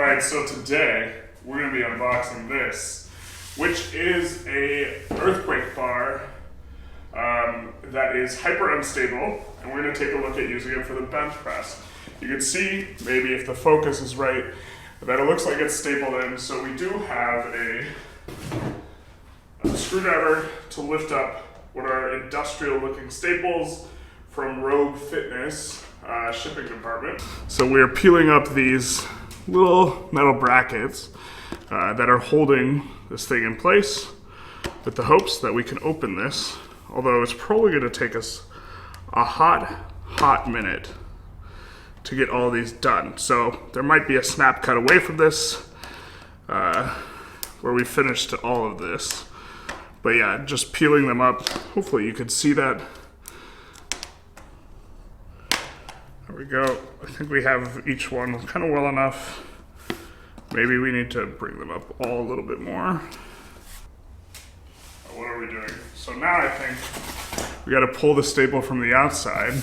Alright, so today we're going to be unboxing this, which is a earthquake bar that is hyper unstable, and we're going to take a look at using it for the bench press. You can see, maybe if the focus is right, that it looks like it's stapled in, so we do have a screwdriver to lift up what are industrial looking staples from Rogue Fitness shipping department. So we're peeling up these little metal brackets that are holding this thing in place with the hopes that we can open this, although it's probably going to take us a hot minute to get all these done. So there might be a snap cut away from this where we finished all of this. But yeah, just peeling them up. Hopefully you can see that. There we go. I think we have each one kind of well enough. Maybe we need to bring them up all a little bit more. What are we doing? So now I think we got to pull the staple from the outside.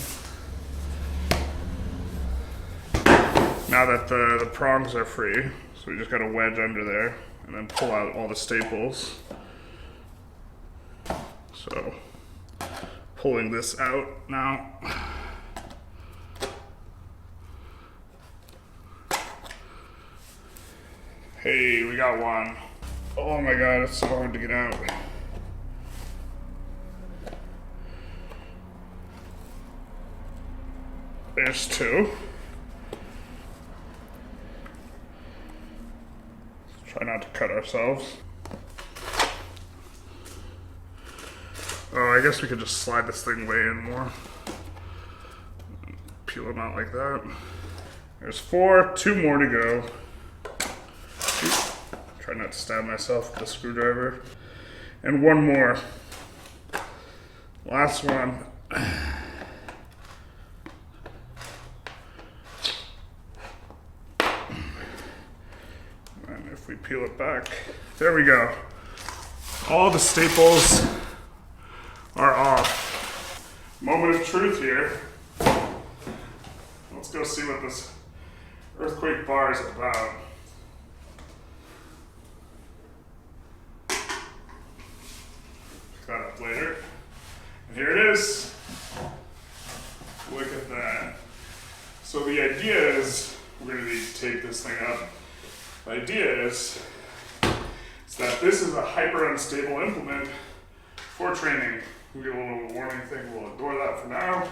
Now that the prongs are free, so we just got to wedge under there and then pull out all the staples. So, pulling this out now. Hey, we got one. Oh my god, it's so hard to get out. There's two. Try not to cut ourselves. Oh, I guess we could just slide this thing way in more. Peel them out like that. There's four, two more to go. Try not to stab myself with the screwdriver. And one more. Last one. And if we peel it back, there we go. All the staples are off. Moment of truth here. Let's go see what this earthquake bar is about. Pick that up later. And here it is. Look at that. So the idea is, we're going to need to take this thing up. The idea is that this is a hyper unstable implement for training. We get a little warning thing, we'll ignore that for now.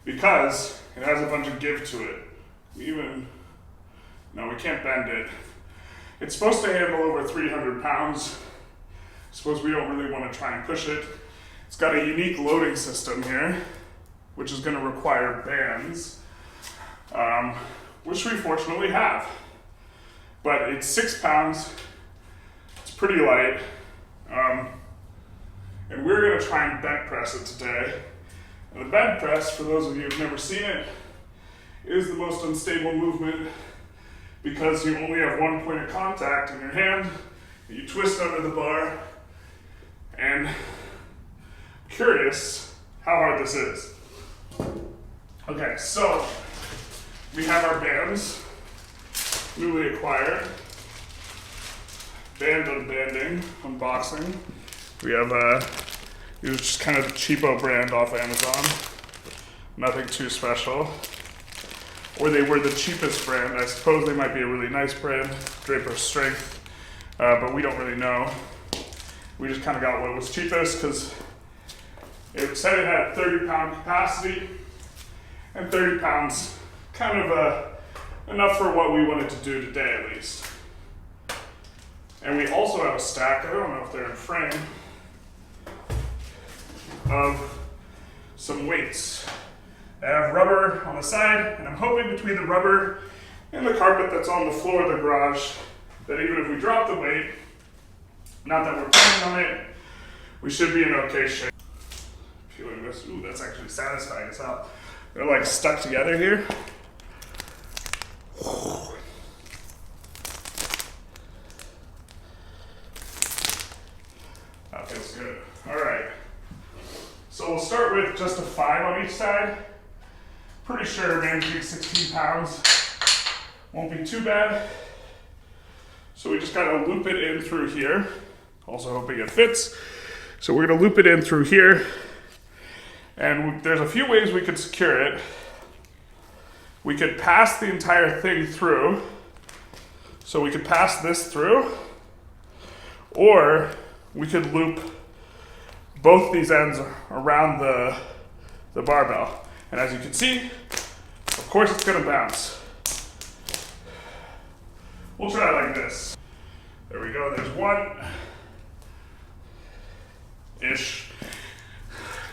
Because it has a bunch of give to it. No, we can't bend it. It's supposed to handle over 300 pounds. I suppose we don't really want to try and push it. It's got a unique loading system here, which is going to require bands, which we fortunately have. But it's 6 pounds. Pretty light, and we're going to try and bench press it today. And the bench press, for those of you who've never seen it, is the most unstable movement because you only have one point of contact in your hand. You twist under the bar, and I'm curious how hard this is. Okay, so we have our bands, newly acquired. Band unbanding, unboxing. We have it was just kind of a cheapo brand off Amazon. Nothing too special. Or they were the cheapest brand. I suppose they might be a really nice brand, Draper Strength, but we don't really know. We just kind of got what was cheapest because it said it had 30-pound capacity, and 30 pounds kind of enough for what we wanted to do today at least. And we also have a stack, I don't know if they're in frame, of some weights. I have rubber on the side, and I'm hoping between the rubber and the carpet that's on the floor of the garage, that even if we drop the weight, not that we're planning on it, we should be in okay shape. Peeling this, ooh, that's actually satisfying as hell. They're like stuck together here. That feels good. All right. So we'll start with just a 5 on each side. Pretty sure managing 16 pounds won't be too bad. So we just gotta loop it in through here. Also hoping it fits. So we're gonna loop it in through here. And there's a few ways we could secure it. We could pass the entire thing through. So we could pass this through, or we could loop both these ends around the barbell. And as you can see, of course it's gonna bounce. We'll try it like this. There we go, there's one-ish.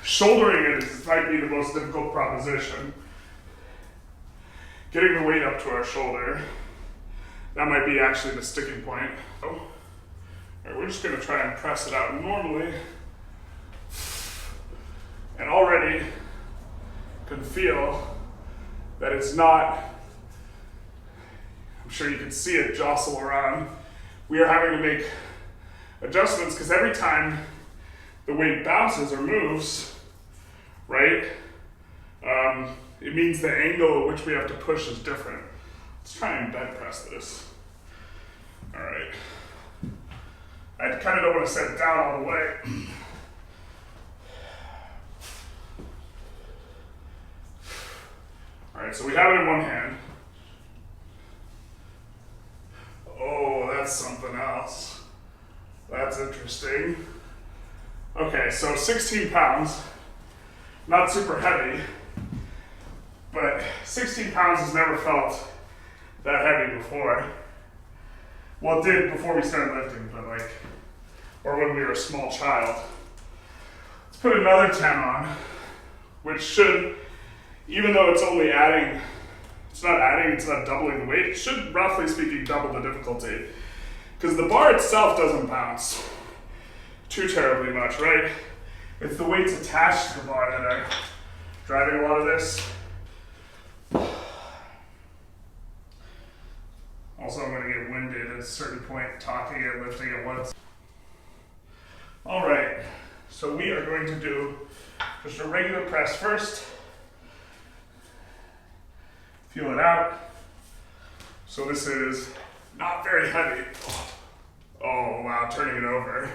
Shouldering it might be the most difficult proposition. Getting the weight up to our shoulder, that might be actually the sticking point. All right, we're just gonna try and press it out normally. And already can feel that it's not, I'm sure you can see it jostle around. We are having to make adjustments because every time the weight bounces or moves, right, it means the angle at which we have to push is different. Let's try and bench press this. All right. I kind of don't want to set it down all the way. All right, so we have it in one hand. Oh, that's something else. That's interesting. Okay, so 16 pounds, not super heavy, but 16 pounds has never felt that heavy before. Well, it did before we started lifting, but like, or when we were a small child. Let's put another 10 on, which should, even though it's only adding, it's not doubling the weight, it should, roughly speaking, double the difficulty. Because the bar itself doesn't bounce too terribly much, right? It's the weights attached to the bar that are driving a lot of this. Also, I'm going to get winded at a certain point talking and lifting at once. All right, so we are going to do just a regular press first. Feel it out. So this is not very heavy. Oh wow, turning it over.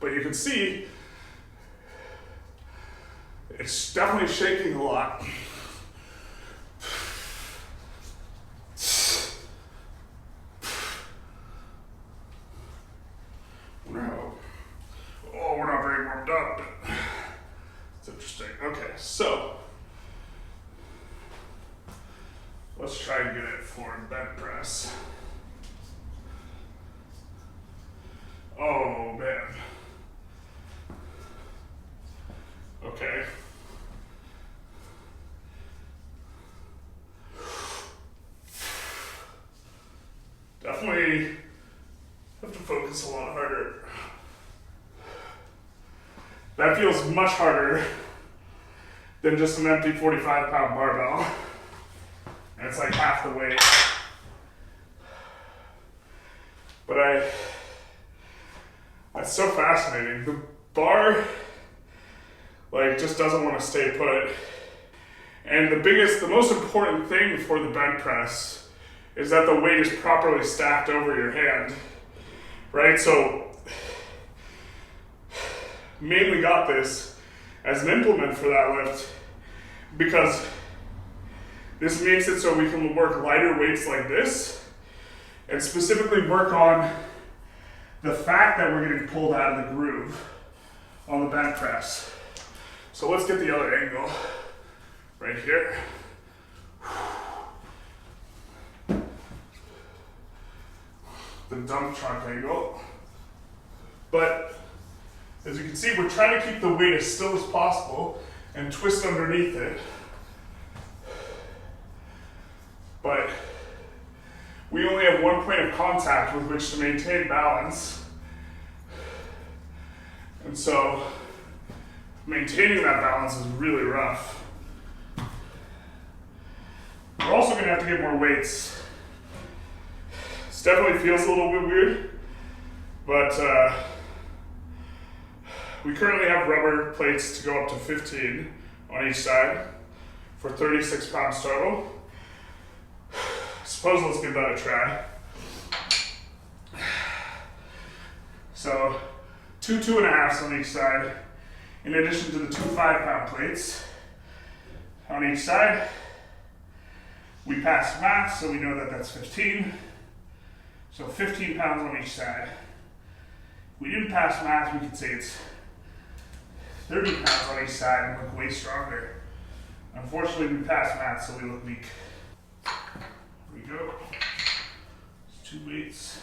But you can see it's definitely shaking a lot. No. Oh, we're not very warmed up, but it's interesting. Okay, so let's try and get it for bench press. Oh man. Okay. Definitely have to focus a lot harder. That feels much harder than just an empty 45-pound barbell. And it's like half the weight. But that's so fascinating. The bar, like, just doesn't want to stay put. And the most important thing for the bench press is that the weight is properly stacked over your hand, right? So, mainly got this as an implement for that lift because this makes it so we can work lighter weights like this and specifically work on the fact that we're getting pulled out of the groove on the bench press. So let's get the other angle right here. The dump truck angle. But as you can see, we're trying to keep the weight as still as possible and twist underneath it. But we only have one point of contact with which to maintain balance. And so maintaining that balance is really rough. We're also going to have to get more weights. This definitely feels a little bit weird, but we currently have rubber plates to go up to 15 on each side. for 36 pounds total. Suppose let's give that a try. So 2 2.5s on each side, in addition to the 2 5-pound plates on each side. We passed math, so we know that that's 15. So 15 pounds on each side. If we didn't pass math, we could say it's 30 pounds on each side and look way stronger. Unfortunately, we passed math, so we look weak. Here we go. It's 2 weights.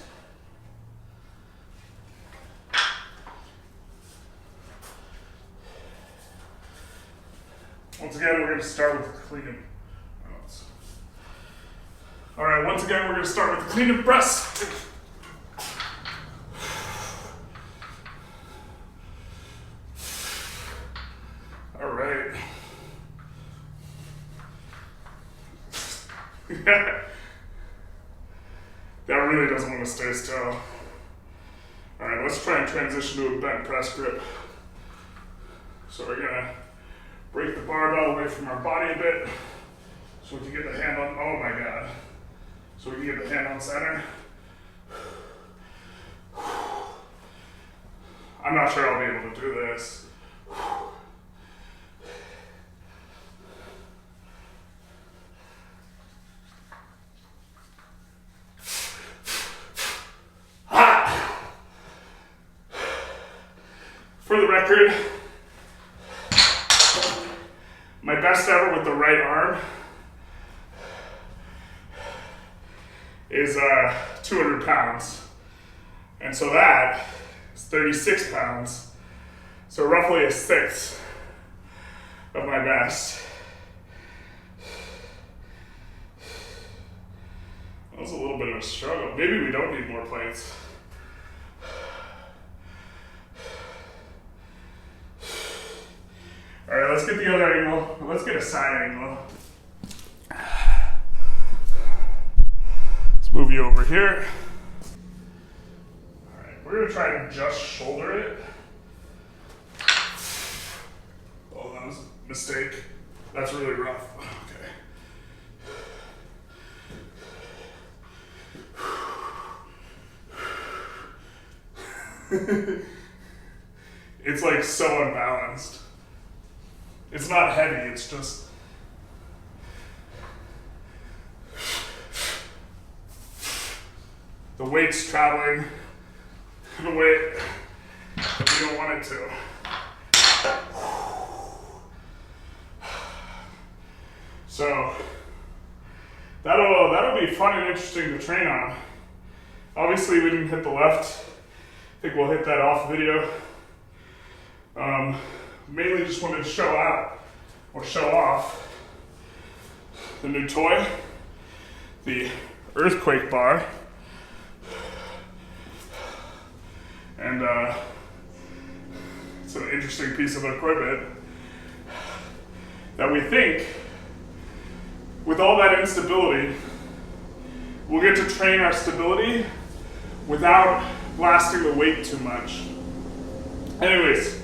Once again, we're going to start with the clean and... Alright, once again, we're going to start with the clean and press. Alright. That really doesn't want to stay still. Alright, let's try and transition to a bent press grip. So we're going to break the barbell away from our body a bit so we can get the hand on, oh my god. So we can get the hand on center. I'm not sure I'll be able to do this. For the record, my best ever with the right arm is 200 pounds. And so that is 36 pounds. So roughly a sixth of my best. That was a little bit of a struggle. Maybe we don't need more plates. All right, let's get the other angle. Let's get a side angle. Let's move you over here. All right, we're gonna try to just shoulder it. Oh, that was a mistake. That's really rough. Okay. It's like so unbalanced. It's not heavy, it's just... the weight's traveling the way that we don't want it to. So, that'll be fun and interesting to train on. Obviously we didn't hit the left. I think we'll hit that off video. Mainly just wanted to show out, or show off, the new toy, the earthquake bar. And it's an interesting piece of equipment that we think, with all that instability, we'll get to train our stability without blasting the weight too much. Anyways,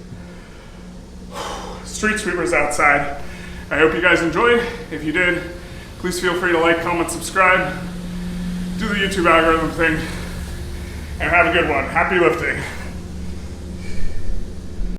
street sweepers outside. I hope you guys enjoyed. If you did, please feel free to like, comment, subscribe, do the YouTube algorithm thing, and have a good one. Happy lifting.